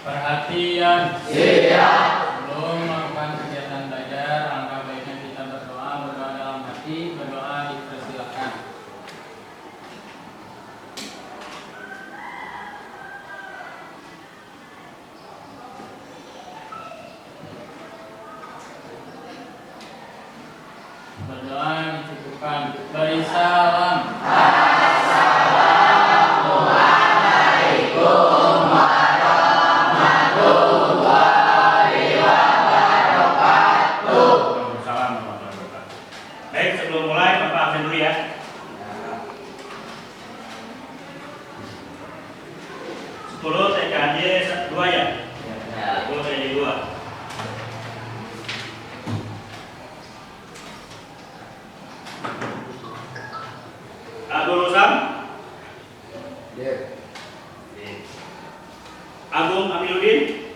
Perhatian. Siap. Sebelum melakukan kegiatan belajar, alangkah baiknya kita berdoa dalam hati, berdoa dipersilakan. Berdoa dicukupkan. Beri salam. Baik, sebelum mulai Bapak absen dulu ya. Sepuluh TKJ 2 ya. 10 TKJ 2. Abdul Rusam. Agung Amiluddin.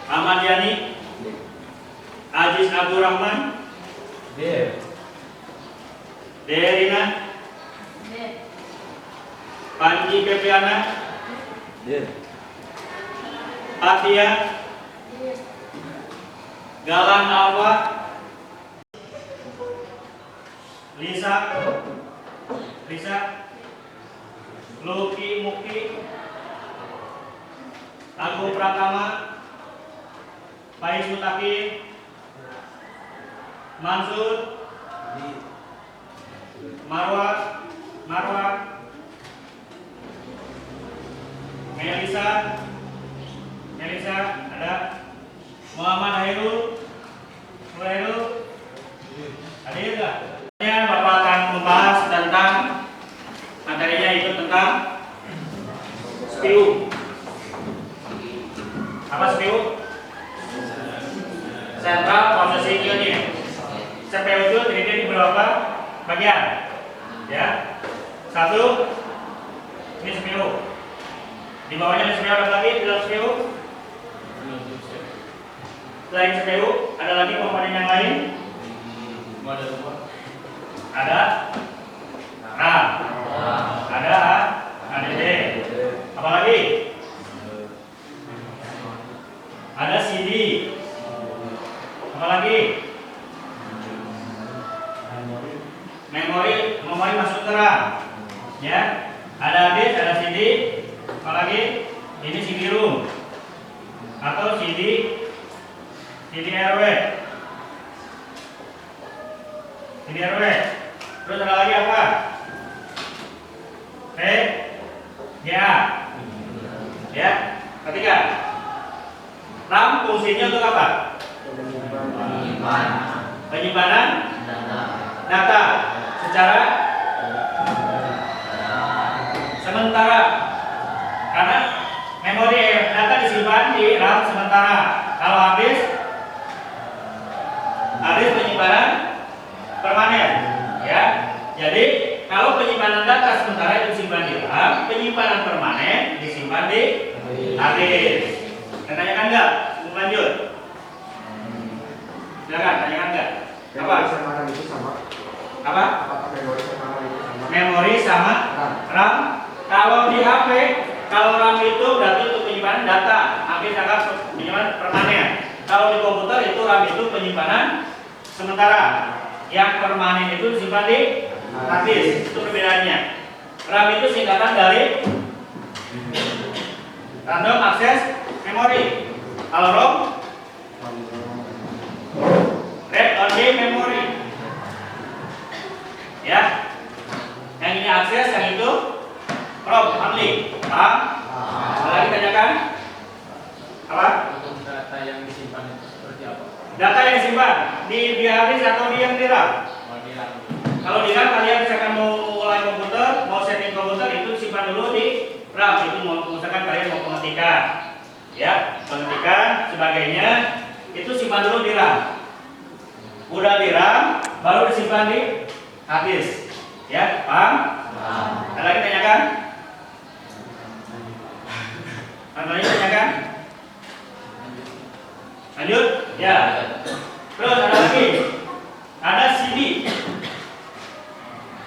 Ahmad Yani. Aziz Abdurrahman. Derina. Panji Pepriana. Fatia. Galang Alfa. Lisa. Luki Muki. Agung Pratama. Faiz Mutaki. Mansur. Marwa. Melisa ada. Muhammad Hairul. Hadir enggak? Bapak akan membahas tentang materinya, itu tentang SPU. Apa SPU? Central Processing Unit. CPU itu terdiri di beberapa bagian, ya. Satu, ini CPU. Di bawahnya ada CPU, ada lagi di dalam CPU. Selain CPU, ada lagi komponen yang lain. Ada RAM, ada HDD. Apa lagi? Ada CD. Apa lagi? Memori masuk ke RAM, ya. Ada disk, ada CD. Apa lagi? Ini CD-ROM atau CD-RW. Terus ada lagi apa? VGA. Ya. Ketiga, RAM fungsinya untuk apa? Penyimpanan data secara sementara, karena memori data disimpan di RAM sementara. Kalau habis penyimpanan permanen, ya. Jadi kalau penyimpanan data sementara itu disimpan di RAM, penyimpanan permanen disimpan di hard disk. Tanyakan enggak? Lanjut. Silakan, tanyakan enggak? Apa? Apa? Memori sama RAM. Kalau di HP, kalau RAM itu berarti untuk penyimpanan data, HP sangat penyimpanan permanen. Kalau di komputer itu RAM itu penyimpanan sementara. Yang permanen itu disimpan di hard disk. Itu perbedaannya. RAM itu singkatan dari Random Access Memory. Kalau ROM, Read Only Memory. Ya. Yang ini akses, yang itu ROM only. Paham? Ada lagi tanyakan? Apa? Untuk data yang disimpan itu seperti apa? Data yang disimpan di hard disk atau di yang di RAM? Di RAM. Kalau di RAM, kalian misalkan mau mulai komputer, mau setting komputer, itu simpan dulu di RAM. Itu misalkan kalian mau pengetikan, ya, pengetikan sebagainya, itu simpan dulu di RAM. Udah di RAM, baru disimpan di hard disk. Ya, paham? Ada lagi tanyakan? Ada lagi tanyakan? Lanjut? Ya. Terus ada lagi. Ada CD.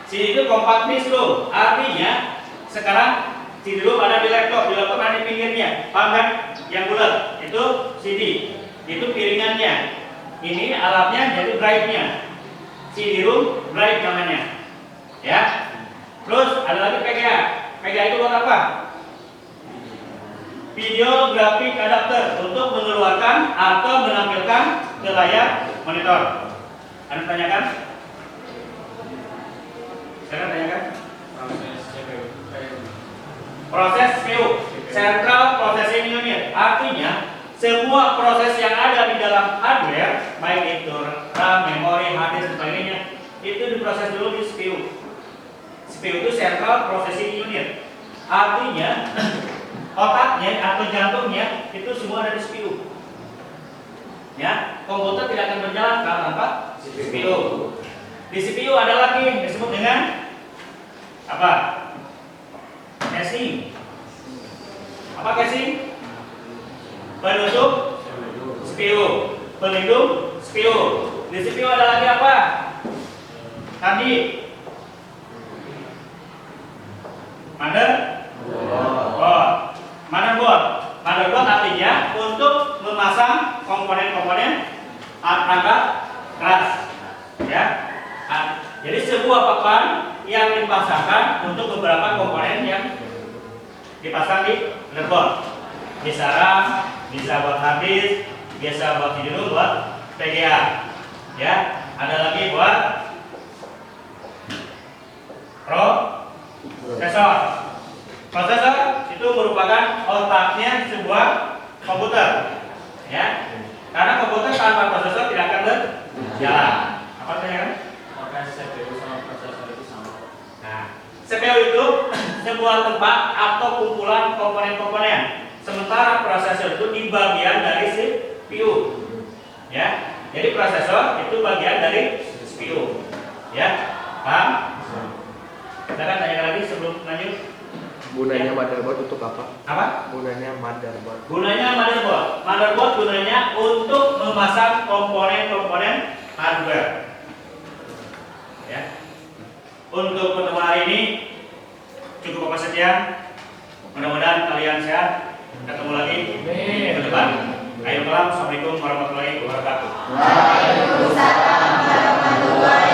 CD itu compact disc loh. Artinya sekarang CD dulu ada di laptop ada di pinggirnya. paham kan? Yang bulat itu CD, itu piringannya. Ini alatnya jadi drive-nya. CD-ROM drive namanya. Ya. Terus ada lagi VGA. VGA itu buat apa? Video graphic adapter untuk mengeluarkan atau menampilkan ke layar monitor. Anda tanyakan? Saya tanyakan? Proses CPU, Central Processing Unit. Artinya semua proses yang ada di dalam hardware, baik itu RAM, memori, hard disk, sebagainya, itu diproses dulu di CPU. CPU itu Central Processing Unit. Artinya otaknya atau jantungnya itu semua ada di CPU. Ya, komputer tidak akan berjalan kalau tanpa CPU. Di CPU ada lagi yang disebut dengan apa? Casing. Apa casing? Penutup CPU, pelindung CPU. Di CPU ada lagi apa? Tadi motherboard. Motherboard artinya untuk memasang komponen-komponen perangkat keras. Ya. Jadi sebuah papan yang dipasangkan untuk beberapa komponen yang dipasang di motherboard. Bisa RAM, bisa buat hard disk, bisa buat CD-ROM, buat VGA. Ya, ada lagi buat prosesor. Prosesor itu merupakan otaknya sebuah komputer. Ya, karena komputer tanpa prosesor tidak akan berjalan. Apa tanya kan? Apakah CPU sama prosesor itu sama? Nah, CPU itu sebuah tempat atau kumpulan komponen-komponen. Sementara prosesor itu di bagian dari CPU. Ya. Jadi prosesor itu bagian dari CPU. Ya. Paham? Silakan tanya lagi sebelum lanjut. Gunanya motherboard untuk apa? Apa? Gunanya motherboard. Gunanya motherboard. Motherboard gunanya untuk memasang komponen-komponen hardware. Ya. Untuk pertemuan hari ini cukup apa saja. Mudah-mudahan kalian sehat. Ketemu lagi ke depan. Assalamualaikum warahmatullahi wabarakatuh. Waalaikumsalam warahmatullahi